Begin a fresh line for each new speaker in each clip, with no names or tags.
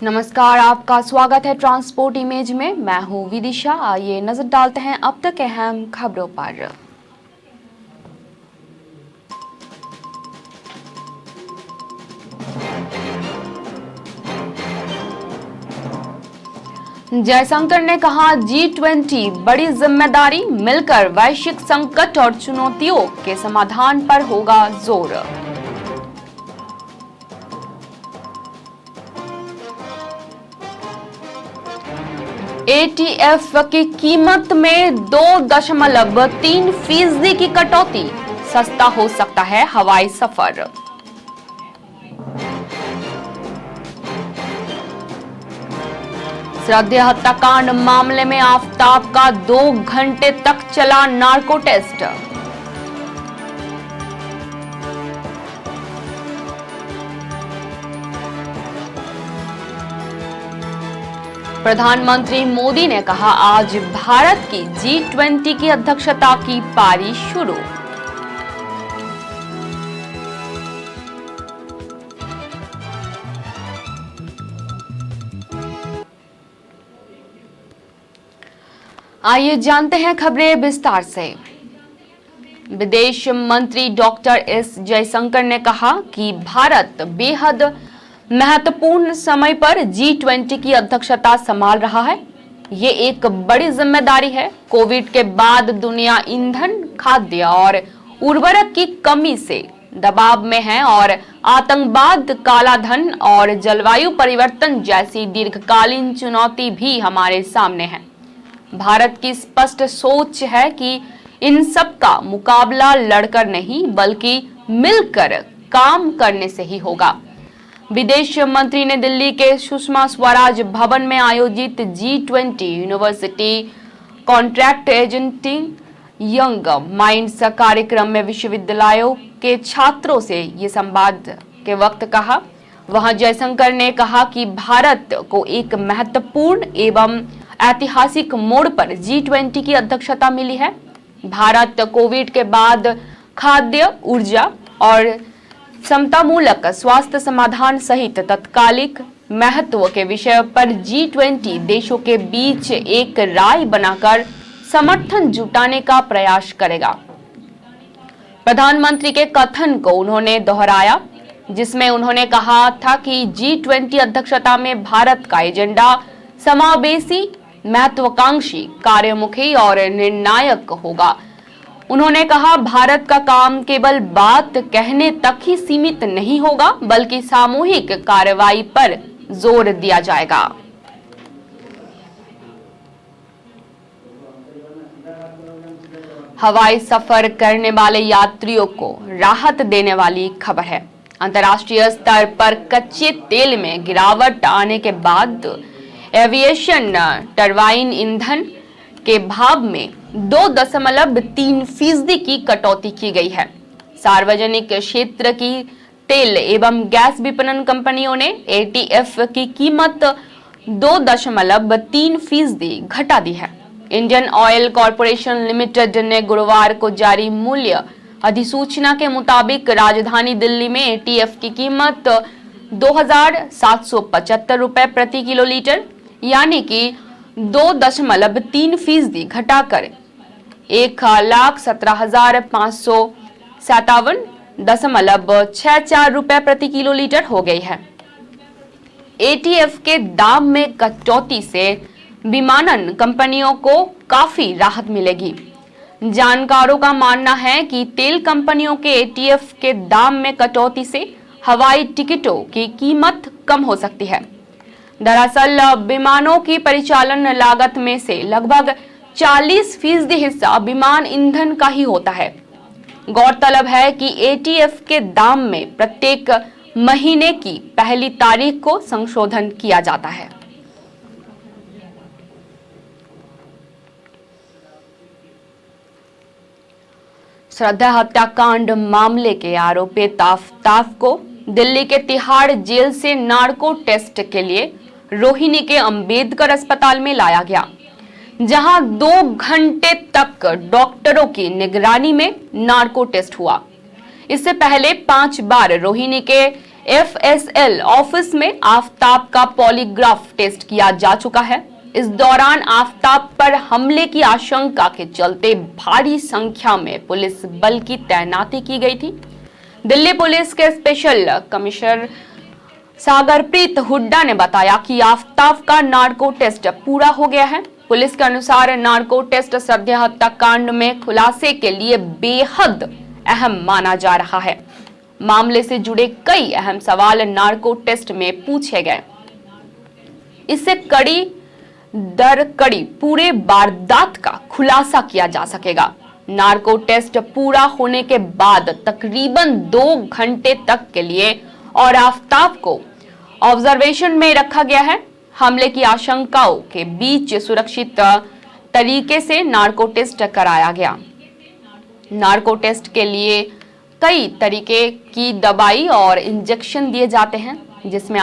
नमस्कार, आपका स्वागत है ट्रांसपोर्ट इमेज में। मैं हूं विदिशा। आइए नजर डालते हैं अब तक अहम खबरों पर। जयशंकर ने कहा, G20 बड़ी जिम्मेदारी, मिलकर वैश्विक संकट और चुनौतियों के समाधान पर होगा जोर। एटीएफ की कीमत में 2.3% की कटौती, सस्ता हो सकता है हवाई सफर। श्रद्धेय हत्याकांड मामले में आफताब का 2 घंटे तक चला नार्को टेस्ट। प्रधानमंत्री मोदी ने कहा, आज भारत की G20 की अध्यक्षता की पारी शुरू। आइए जानते हैं खबरें विस्तार से। विदेश मंत्री डॉक्टर एस जयशंकर ने कहा कि भारत बेहद महत्वपूर्ण समय पर G20 की अध्यक्षता संभाल रहा है। ये एक बड़ी जिम्मेदारी है। कोविड के बाद दुनिया ईंधन, खाद्य और उर्वरक की कमी से दबाव में है और आतंकवाद, काला धन और जलवायु परिवर्तन जैसी दीर्घकालीन चुनौती भी हमारे सामने है। भारत की स्पष्ट सोच है कि इन सब का मुकाबला लड़कर नहीं बल्कि मिलकर काम करने से ही होगा। विदेश मंत्री ने दिल्ली के सुषमा स्वराज भवन में आयोजित G20 यूनिवर्सिटी कॉन्ट्रैक्ट एजेंटिंग यंग माइंड्स कार्यक्रम में विश्वविद्यालयों के छात्रों से ये संवाद के वक्त कहा। वहां जयशंकर ने कहा कि भारत को एक महत्वपूर्ण एवं ऐतिहासिक मोड़ पर G20 की अध्यक्षता मिली है। भारत कोविड के बाद खाद्य, ऊर्जा और समतामूलक स्वास्थ्य समाधान सहित तत्कालिक महत्व के विषय पर G20 देशों के बीच एक राय बनाकर समर्थन जुटाने का प्रयास करेगा। प्रधानमंत्री के कथन को उन्होंने दोहराया, जिसमें उन्होंने कहा था कि G20 अध्यक्षता में भारत का एजेंडा समावेशी, महत्वाकांक्षी, कार्यमुखी और निर्णायक होगा। उन्होंने कहा, भारत का काम केवल बात कहने तक ही सीमित नहीं होगा बल्कि सामूहिक कार्रवाई पर जोर दिया जाएगा। हवाई सफर करने वाले यात्रियों को राहत देने वाली खबर है। अंतर्राष्ट्रीय स्तर पर कच्चे तेल में गिरावट आने के बाद एविएशन टरबाइन ईंधन के भाव में 2.3% की कटौती की गई है। सार्वजनिक क्षेत्र की तेल एवं गैस विपणन कंपनियों ने एटीएफ की कीमत 2.3% घटा दी है। इंडियन ऑयल कॉरपोरेशन लिमिटेड ने गुरुवार को जारी मूल्य अधिसूचना के मुताबिक राजधानी दिल्ली में एटीएफ की कीमत 2,775 रुपए प्रति किलोलीटर यानी कि 2.3% घटाकर 1,17,557.64 रुपए प्रति किलोलीटर हो गई है। एटीएफ के दाम में कटौती से विमानन कंपनियों को काफी राहत मिलेगी। जानकारों का मानना है कि तेल कंपनियों के एटीएफ के दाम में कटौती से हवाई टिकटों की कीमत कम हो सकती है। दरअसल विमानों की परिचालन लागत में से लगभग 40% हिस्सा विमान ईंधन का ही होता है। गौरतलब है कि एटीएफ के दाम में प्रत्येक महीने की पहली तारीख को संशोधन किया जाता है। श्रद्धा हत्याकांड मामले के आरोपित आफताब को दिल्ली के तिहाड़ जेल से नार्को टेस्ट के लिए रोहिणी के अंबेडकर अस्पताल में लाया गया, जहां 2 घंटे तक डॉक्टरों की निगरानी में नार्को टेस्ट हुआ। इससे पहले 5 बार रोहिणी के FSL ऑफिस में आफताब का पॉलीग्राफ टेस्ट किया जा चुका है। इस दौरान आफताब पर हमले की आशंका के चलते भारी संख्या में पुलिस बल की तैनाती की गई थी। दिल्ली पुलिस के स्पेशल कमिश्नर सागरप्रीत हुड्डा ने बताया कि आफताब का नार्को टेस्ट पूरा हो गया है। पुलिस के अनुसार नार्को टेस्ट श्रद्धा हत्याकांड में खुलासे के लिए बेहद अहम माना जा रहा है। मामले से जुड़े कई अहम सवाल नार्को टेस्ट में पूछे गए। इससे कड़ी दर कड़ी पूरे वारदात का खुलासा किया जा सकेगा। नार्को टेस्ट पूरा होने के बाद तकरीबन 2 घंटे तक के लिए और आफताब को ऑब्जर्वेशन में रखा गया है। हमले की आशंकाओं के बीच सुरक्षित तरीके से नार्को टेस्ट कराया गया। नार्को टेस्ट के लिए कई तरीके की दवाई और इंजेक्शन दिए जाते हैं जिसमें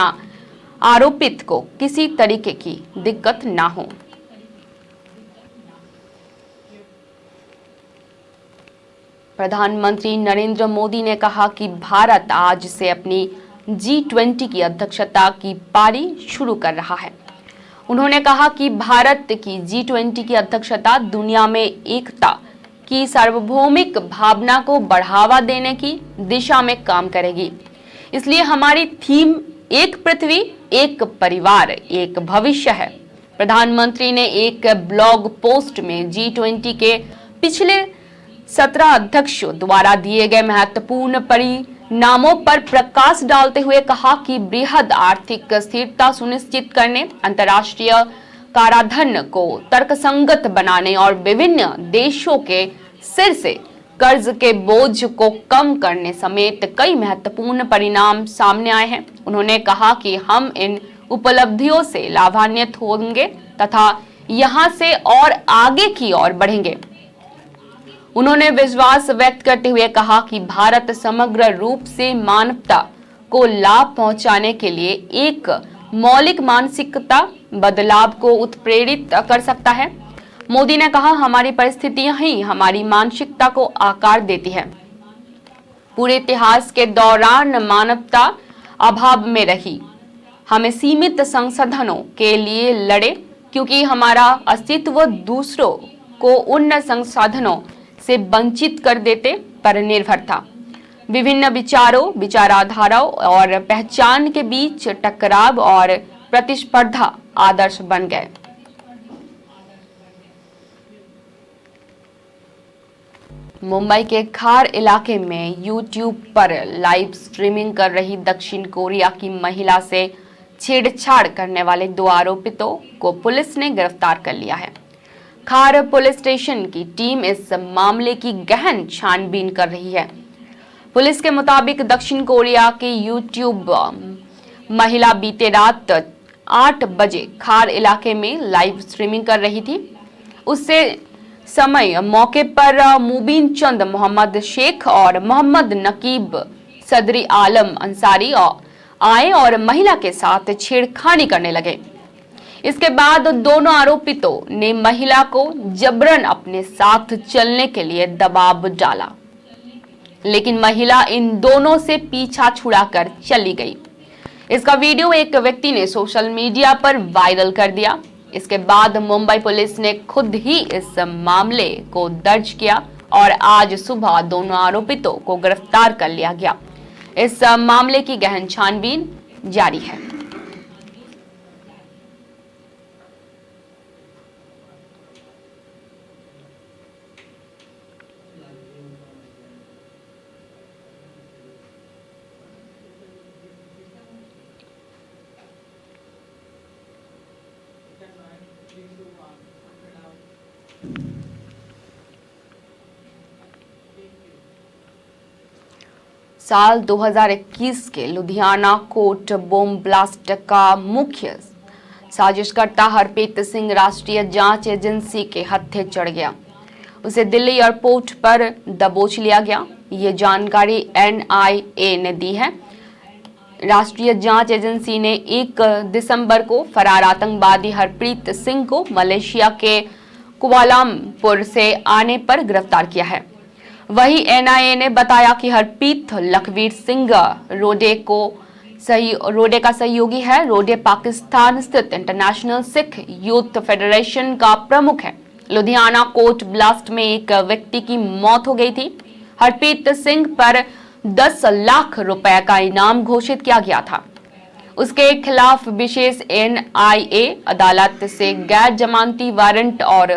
आरोपित को किसी तरीके की दिक्कत ना हो। प्रधानमंत्री नरेंद्र मोदी ने कहा कि भारत आज से अपनी G20 की अध्यक्षता की पारी शुरू कर रहा है। उन्होंने कहा कि भारत की G20 की अध्यक्षता दुनिया में एकता की सार्वभौमिक भावना को बढ़ावा देने की दिशा में काम करेगी। इसलिए हमारी थीम एक पृथ्वी, एक परिवार, एक भविष्य है। प्रधानमंत्री ने एक ब्लॉग पोस्ट में G20 के पिछले 17 अध्यक्षों द्वारा दिए गए महत्वपूर्ण परिणामों पर प्रकाश डालते हुए कहा कि बृहद आर्थिक स्थिरता सुनिश्चित करने, अंतर्राष्ट्रीय कराधान को तर्कसंगत बनाने और विभिन्न देशों के सिर से कर्ज के बोझ को कम करने समेत कई महत्वपूर्ण परिणाम सामने आए हैं। उन्होंने कहा कि हम इन उपलब्धियों से लाभान्वित होंगे तथा यहां से और आगे की ओर बढ़ेंगे। उन्होंने विश्वास व्यक्त करते हुए कहा कि भारत समग्र रूप से मानवता को लाभ पहुंचाने के लिए एक मौलिक मानसिकता बदलाव को उत्प्रेरित कर सकता है। मोदी ने कहा, हमारी परिस्थितियां ही हमारी मानसिकता को आकार देती है। पूरे इतिहास के दौरान मानवता अभाव में रही। हमें सीमित संसाधनों के लिए लड़े क्योंकि हमारा अस्तित्व दूसरों को उन संसाधनों से वंचित कर देते पर निर्भर था। विभिन्न विचारों, विचारधाराओं और पहचान के बीच टकराव और प्रतिस्पर्धा आदर्श बन गए। मुंबई के खार इलाके में YouTube पर लाइव स्ट्रीमिंग कर रही दक्षिण कोरिया की महिला से छेड़छाड़ करने वाले 2 आरोपितों को पुलिस ने गिरफ्तार कर लिया है। खार पुलिस स्टेशन की टीम इस मामले की गहन छानबीन कर रही है। पुलिस के मुताबिक दक्षिण कोरिया की YouTube महिला बीते रात 8 बजे खार इलाके में लाइव स्ट्रीमिंग कर रही थी। उससे समय मौके पर मुबीन चंद मोहम्मद शेख और मोहम्मद नकीब सदरी आलम अंसारी आए और महिला के साथ छेड़खानी करने लगे। इसके बाद दोनों आरोपितों ने महिला को जबरन अपने साथ चलने के लिए दबाव डाला, लेकिन महिला इन दोनों से पीछा छुड़ाकर चली गई। इसका वीडियो एक व्यक्ति ने सोशल मीडिया पर वायरल कर दिया। इसके बाद मुंबई पुलिस ने खुद ही इस मामले को दर्ज किया और आज सुबह दोनों आरोपितों को गिरफ्तार कर लिया गया। इस मामले की गहन छानबीन जारी है। साल 2021 के लुधियाना कोर्ट बम ब्लास्ट का मुख्य साजिशकर्ता हरप्रीत सिंह राष्ट्रीय जांच एजेंसी के हत्थे चढ़ गया। उसे दिल्ली एयरपोर्ट पर दबोच लिया गया। ये जानकारी NIA ने दी है। राष्ट्रीय जांच एजेंसी ने 1 दिसंबर को फरार आतंकवादी हरप्रीत सिंह को मलेशिया के कुआलालंपुर से आने पर गिरफ्तार किया है। वहीं NIA ने बताया कि हरप्रीत लखवीर सिंह रोडे को रोडे का सहयोगी है। रोडे पाकिस्तान स्थित इंटरनेशनल सिख यूथ फेडरेशन का प्रमुख है। लुधियाना कोर्ट ब्लास्ट में एक व्यक्ति की मौत हो गई थी। हरप्रीत सिंह पर 10 लाख रुपए का इनाम घोषित किया गया था। उसके खिलाफ विशेष NIA अदालत से गैर जमानती वारंट और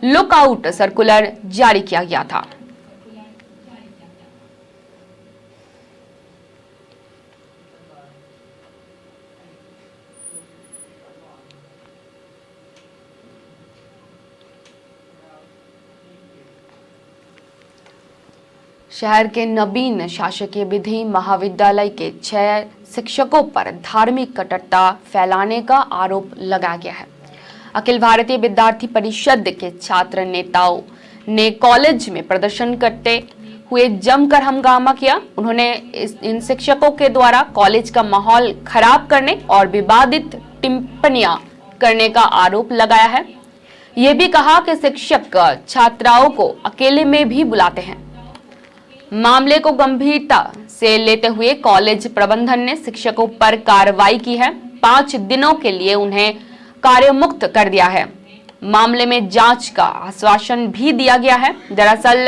लुकआउट सर्कुलर जारी किया गया था। शहर के नवीन शासकीय विधि महाविद्यालय के 6 शिक्षकों पर धार्मिक कट्टरता फैलाने का आरोप लगाया गया है। अखिल भारतीय विद्यार्थी परिषद के छात्र नेताओं ने कॉलेज में प्रदर्शन करते हुए जमकर हंगामा किया। उन्होंने इन शिक्षकों के द्वारा कॉलेज का माहौल खराब करने और विवादित टिप्पणियां करने का आरोप लगाया है। ये भी कहा कि शिक्षक छात्राओं को अकेले में भी बुलाते हैं। मामले को गंभीरता से लेते हुए कॉलेज प्रबंधन ने शिक्षकों पर कार्रवाई की है। 5 दिनों के लिए उन्हें कार्यमुक्त कर दिया है। मामले में जांच का आश्वासन भी दिया गया है। दरअसल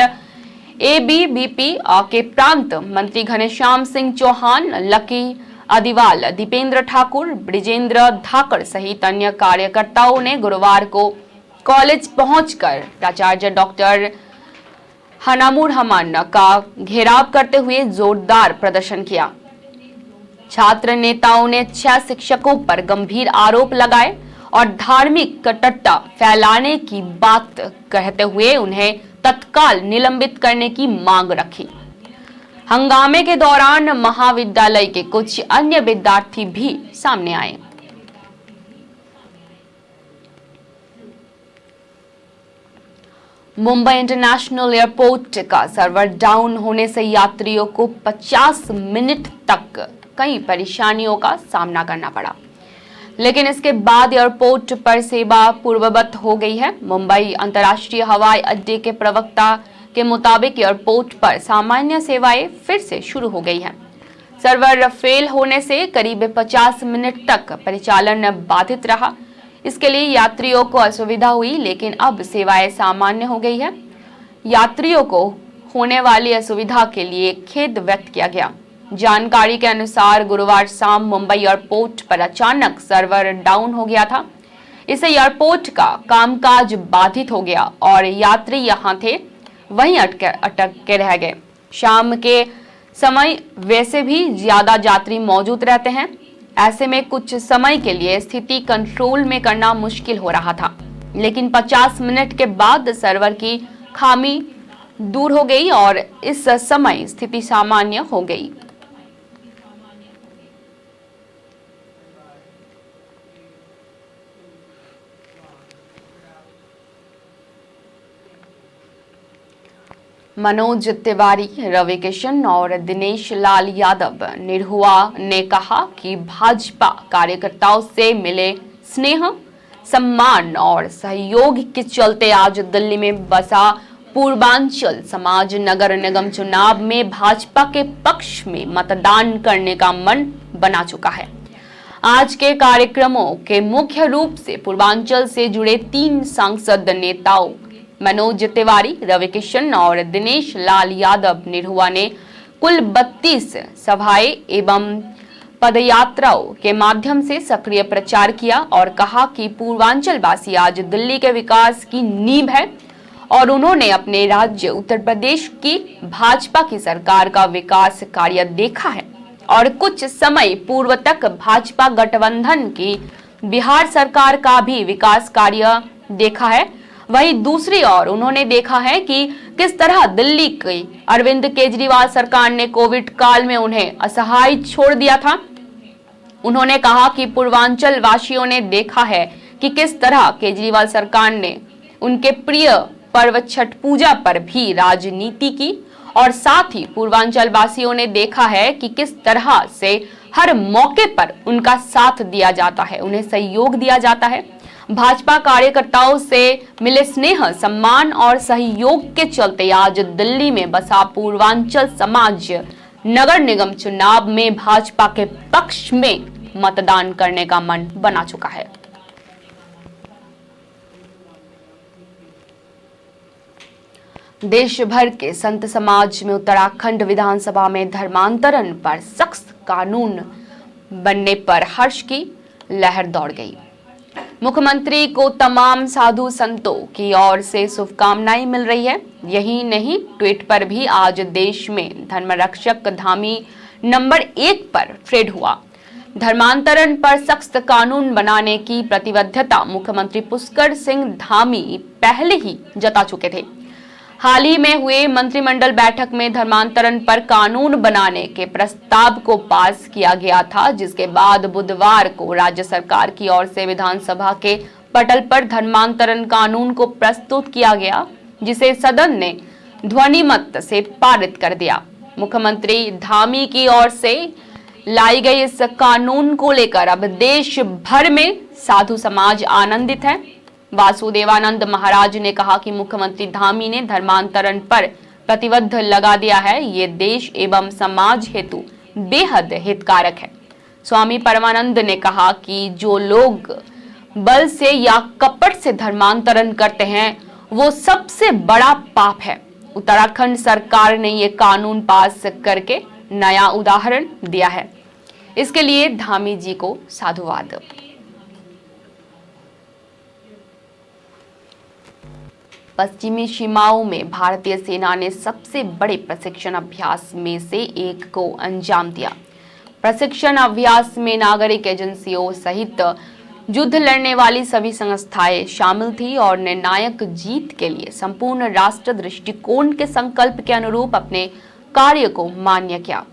ABVP के प्रांत मंत्री घनश्याम सिंह चौहान, लकी अदिवाल, दीपेंद्र ठाकुर, ब्रिजेंद्र धाकड़ सहित अन्य कार्यकर्ताओं ने गुरुवार को कॉलेज पहुंचकर प्राचार्य डॉक्टर हनामुर हमान का घेराव करते हुए जोरदार प्रदर्शन किया। छात्र नेताओं ने 6 शिक्षकों पर गंभीर आरोप लगाए और धार्मिक कट्टरता फैलाने की बात कहते हुए उन्हें तत्काल निलंबित करने की मांग रखी। हंगामे के दौरान महाविद्यालय के कुछ अन्य विद्यार्थी भी सामने आए। मुंबई इंटरनेशनल एयरपोर्ट का सर्वर डाउन होने से यात्रियों को 50 मिनट तक कई परेशानियों का सामना करना पड़ा, लेकिन इसके बाद एयरपोर्ट पर सेवा पूर्ववत हो गई है। मुंबई अंतर्राष्ट्रीय हवाई अड्डे के प्रवक्ता के मुताबिक एयरपोर्ट पर सामान्य सेवाएं फिर से शुरू हो गई हैं। सर्वर फेल होने से करीब 50 मिनट तक परिचालन बाधित रहा। इसके लिए यात्रियों को असुविधा हुई, लेकिन अब सेवाएं सामान्य हो गई है। यात्रियों को होने वाली असुविधा के लिए खेद व्यक्त किया गया। जानकारी के अनुसार गुरुवार शाम मुंबई एयरपोर्ट पर अचानक सर्वर डाउन हो गया था। इससे एयरपोर्ट का कामकाज बाधित हो गया और यात्री यहां थे वहीं अटक के रह गए। शाम के समय वैसे भी ज्यादा यात्री मौजूद रहते हैं। ऐसे में कुछ समय के लिए स्थिति कंट्रोल में करना मुश्किल हो रहा था, लेकिन 50 मिनट के बाद सर्वर की खामी दूर हो गई और इस समय स्थिति सामान्य हो गई। मनोज तिवारी, रवि किशन और दिनेश लाल यादव निरहुआ ने कहा कि भाजपा कार्यकर्ताओं से मिले स्नेह, सम्मान और सहयोग के चलते आज दिल्ली में बसा पूर्वांचल समाज नगर निगम चुनाव में भाजपा के पक्ष में मतदान करने का मन बना चुका है। आज के कार्यक्रमों के मुख्य रूप से पूर्वांचल से जुड़े 3 सांसद नेताओं मनोज तिवारी, रवि किशन और दिनेश लाल यादव निरहुआ ने कुल 32 सभाएं एवं पदयात्राओं के माध्यम से सक्रिय प्रचार किया और कहा कि पूर्वांचल वासी आज दिल्ली के विकास की नींव है और उन्होंने अपने राज्य उत्तर प्रदेश की भाजपा की सरकार का विकास कार्य देखा है और कुछ समय पूर्व तक भाजपा गठबंधन की बिहार सरकार का भी विकास कार्य देखा है। वहीं दूसरी ओर उन्होंने देखा है कि किस तरह दिल्ली की अरविंद केजरीवाल सरकार ने कोविड काल में उन्हें असहाय छोड़ दिया था। उन्होंने कहा कि पूर्वांचल वासियों ने देखा है कि किस तरह केजरीवाल सरकार ने उनके प्रिय पर्व छठ पूजा पर भी राजनीति की और साथ ही पूर्वांचल वासियों ने देखा है कि किस तरह से हर मौके पर उनका साथ दिया जाता है, उन्हें सहयोग दिया जाता है। भाजपा कार्यकर्ताओं से मिले स्नेह, सम्मान और सहयोग के चलते आज दिल्ली में बसा पूर्वांचल समाज नगर निगम चुनाव में भाजपा के पक्ष में मतदान करने का मन बना चुका है। देश भर के संत समाज में उत्तराखंड विधानसभा में धर्मांतरण पर सख्त कानून बनने पर हर्ष की लहर दौड़ गई। मुख्यमंत्री को तमाम साधु संतों की ओर से शुभकामनाएं मिल रही है। यही नहीं, ट्वीट पर भी आज देश में धर्मरक्षक धामी नंबर 1 पर ट्रेड हुआ। धर्मांतरण पर सख्त कानून बनाने की प्रतिबद्धता मुख्यमंत्री पुष्कर सिंह धामी पहले ही जता चुके थे। हाल ही में हुए मंत्रिमंडल बैठक में धर्मांतरण पर कानून बनाने के प्रस्ताव को पास किया गया था, जिसके बाद बुधवार को राज्य सरकार की ओर से विधानसभा के पटल पर धर्मांतरण कानून को प्रस्तुत किया गया, जिसे सदन ने ध्वनिमत से पारित कर दिया। मुख्यमंत्री धामी की ओर से लाई गई इस कानून को लेकर अब देश भर में साधु समाज आनंदित है। वासुदेवानंद महाराज ने कहा कि मुख्यमंत्री धामी ने धर्मांतरण पर प्रतिबद्ध लगा दिया है। ये देश एवं समाज हेतु बेहद हितकारक है। स्वामी परमानंद ने कहा कि जो लोग बल से या कपट से धर्मांतरण करते हैं वो सबसे बड़ा पाप है। उत्तराखंड सरकार ने ये कानून पास करके नया उदाहरण दिया है। इसके लिए धामी जी को साधुवाद। पश्चिमी सीमाओं में भारतीय सेना ने सबसे बड़े प्रशिक्षण अभ्यास में से एक को अंजाम दिया। प्रशिक्षण अभ्यास में नागरिक एजेंसियों सहित युद्ध लड़ने वाली सभी संस्थाएं शामिल थी और निर्णायक जीत के लिए संपूर्ण राष्ट्र दृष्टिकोण के संकल्प के अनुरूप अपने कार्य को मान्य किया।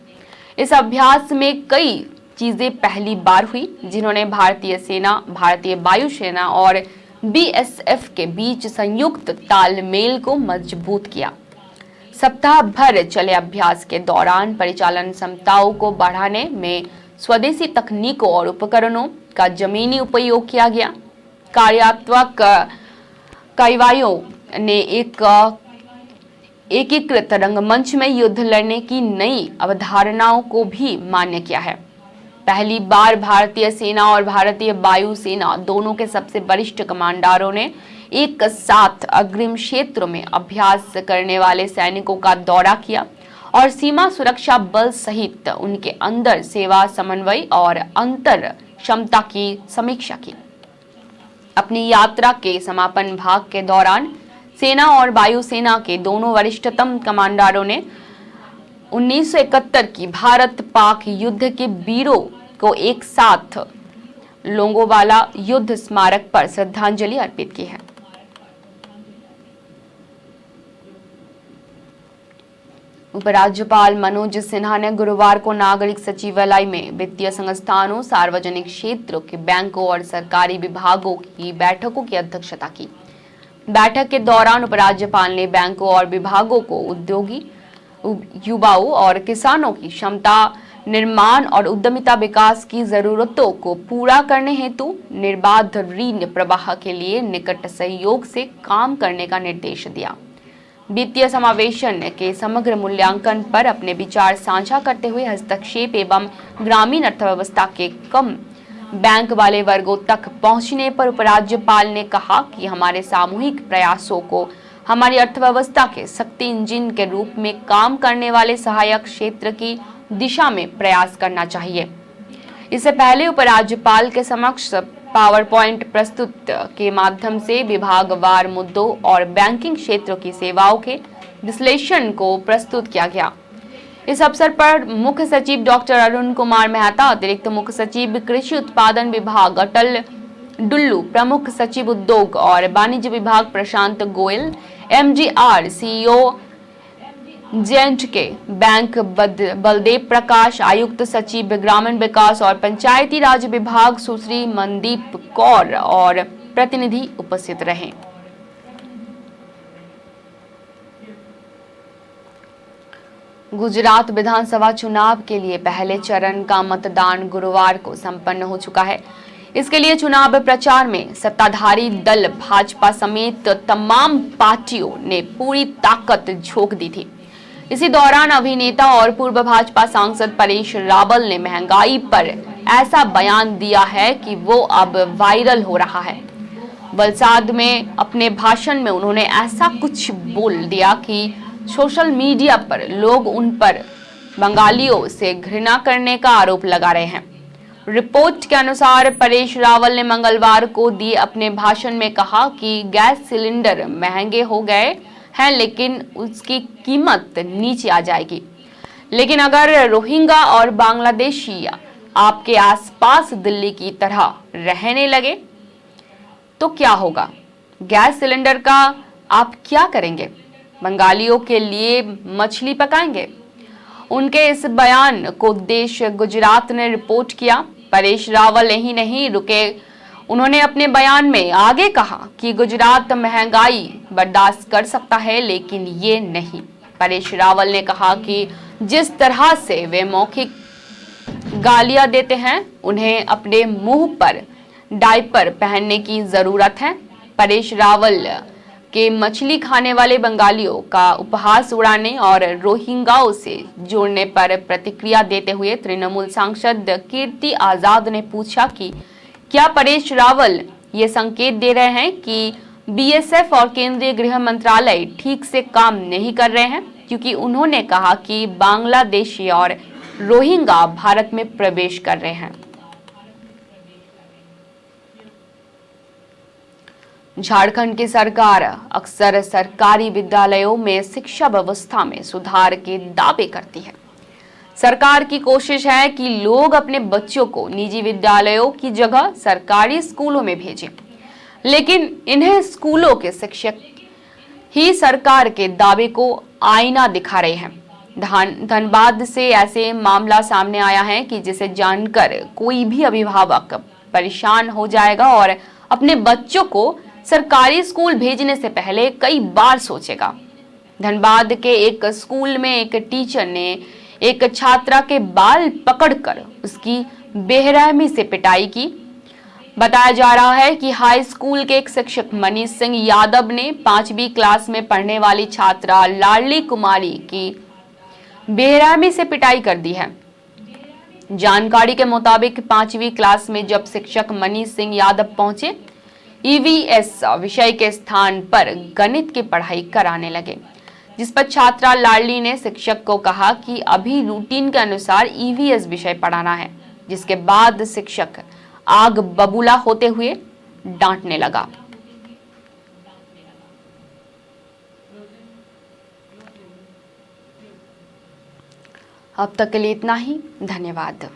इस अभ्यास में कई चीजें पहली बार हुई, जिन्होंने भारतीय सेना, भारतीय वायुसेना और बीएसएफ के बीच संयुक्त तालमेल को मजबूत किया। सप्ताह भर चले अभ्यास के दौरान परिचालन क्षमताओं को बढ़ाने में स्वदेशी तकनीकों और उपकरणों का जमीनी उपयोग किया गया। कार्यात्मक कार्रवाइयों ने एकीकृत रंगमंच में युद्ध लड़ने की नई अवधारणाओं को भी मान्य किया है। पहली बार भारतीय सेना और भारतीय वायुसेना दोनों के सबसे वरिष्ठ कमांडरों ने एक साथ अग्रिम क्षेत्रों में अभ्यास करने वाले सैनिकों का दौरा किया और सीमा सुरक्षा बल सहित उनके अंदर सेवा समन्वय और अंतर क्षमता की समीक्षा की। अपनी यात्रा के समापन भाग के दौरान सेना और वायुसेना के दोनों वरिष्ठतम कमांडरों ने 1971 की भारत पाक युद्ध के वीरों को एक साथ लोंगोवाला युद्ध स्मारक पर श्रद्धांजलि अर्पित की है। उपराज्यपाल मनोज सिन्हा ने गुरुवार को नागरिक सचिवालय में वित्तीय संस्थानों, सार्वजनिक क्षेत्रों के बैंकों और सरकारी विभागों की बैठकों की अध्यक्षता की। बैठक के दौरान उपराज्यपाल ने बैंकों और विभागों को उद्योगी, युवाओं और किसानों की क्षमता निर्माण और उद्यमिता विकास की जरूरतों को पूरा करने हेतु निर्बाध ऋण प्रवाह के लिए निकट सहयोग से काम करने का निर्देश दिया। वित्तीय समावेशन के समग्र मूल्यांकन पर अपने विचार साझा करते हुए हस्तक्षेप एवं ग्रामीण अर्थव्यवस्था के कम बैंक वाले वर्गों तक पहुंचने पर उपराज्यपाल ने कहा कि हमारे सामूहिक प्रयासों को हमारी अर्थव्यवस्था के शक्ति इंजन के रूप में काम करने वाले सहायक क्षेत्र की दिशा में प्रयास करना चाहिए। इससे पहले उपराज्यपाल के समक्ष पावर पॉइंट प्रस्तुत के माध्यम से विभागवार मुद्दों और बैंकिंग क्षेत्र की सेवाओं के विश्लेषण को प्रस्तुत किया गया। इस अवसर पर मुख्य सचिव डॉक्टर अरुण कुमार मेहता, अतिरिक्त मुख्य सचिव कृषि उत्पादन विभाग अटल डुल्लू, प्रमुख सचिव उद्योग और वाणिज्य विभाग Prashant Goyal, MGR CEO J&K bank Baldev Prakash, आयुक्त सचिव ग्रामीण विकास और पंचायती राज विभाग सुश्री मनदीप कौर और प्रतिनिधि उपस्थित रहे। गुजरात विधानसभा चुनाव के लिए पहले चरण का मतदान गुरुवार को संपन्न हो चुका है। इसके लिए चुनाव प्रचार में सत्ताधारी दल भाजपा समेत तमाम पार्टियों ने पूरी ताकत झोंक दी थी। इसी दौरान अभिनेता और पूर्व भाजपा सांसद परेश रावल ने महंगाई पर ऐसा बयान दिया है कि वो अब वायरल हो रहा है। वलसाड में अपने भाषण में उन्होंने ऐसा कुछ बोल दिया कि सोशल मीडिया पर लोग उन पर बंगालियों से घृणा करने का आरोप लगा रहे हैं। रिपोर्ट के अनुसार परेश रावल ने मंगलवार को दिए अपने भाषण में कहा कि गैस सिलेंडर महंगे हो गए हैं, लेकिन उसकी कीमत नीचे आ जाएगी। लेकिन अगर रोहिंग्या और बांग्लादेशी आपके आसपास दिल्ली की तरह रहने लगे तो क्या होगा? गैस सिलेंडर का आप क्या करेंगे? बंगालियों के लिए मछली पकाएंगे? उनके इस बयान को देश गुजरात ने रिपोर्ट किया। परेश रावल ही नहीं रुके, उन्होंने अपने बयान में आगे कहा कि गुजरात महंगाई बर्दाश्त कर सकता है, लेकिन ये नहीं। परेश रावल ने कहा कि जिस तरह से वे मौखिक गालियां देते हैं, उन्हें अपने मुंह पर डायपर पहनने की जरूरत है। परेश रावल के मछली खाने वाले बंगालियों का उपहास उड़ाने और रोहिंग्याओं से जोड़ने पर प्रतिक्रिया देते हुए तृणमूल सांसद कीर्ति आजाद ने पूछा कि क्या परेश रावल ये संकेत दे रहे हैं कि बीएसएफ और केंद्रीय गृह मंत्रालय ठीक से काम नहीं कर रहे हैं, क्योंकि उन्होंने कहा कि बांग्लादेशी और रोहिंग्या भारत में प्रवेश कर रहे हैं। झारखंड की सरकार अक्सर सरकारी विद्यालयों में शिक्षा व्यवस्था में सुधार के दावे करती है। सरकार की कोशिश है कि लोग अपने बच्चों को निजी विद्यालयों की जगह सरकारी स्कूलों में भेजें, लेकिन इन्हें स्कूलों के शिक्षक ही सरकार के दावे को आईना दिखा रहे हैं। धनबाद से ऐसे मामला सामने आया है कि जिसे जानकर कोई भी अभिभावक परेशान हो जाएगा और अपने बच्चों को सरकारी स्कूल भेजने से पहले कई बार सोचेगा। धनबाद के एक स्कूल में एक टीचर ने एक छात्रा के बाल पकड़कर उसकी बेरहमी से पिटाई की। बताया जा रहा है कि हाई स्कूल के एक शिक्षक मनीष सिंह यादव ने 5वीं क्लास में पढ़ने वाली छात्रा लाडली कुमारी की बेरहमी से पिटाई कर दी है। जानकारी के मुताबिक 5वीं क्लास में जब शिक्षक मनीष सिंह यादव पहुंचे, ईवीएस विषय के स्थान पर गणित की पढ़ाई कराने लगे, जिस पर छात्रा लाडली ने शिक्षक को कहा कि अभी रूटीन के अनुसार ईवीएस विषय पढ़ाना है, जिसके बाद शिक्षक आग बबूला होते हुए डांटने लगा। अब तक के लिए इतना ही। धन्यवाद।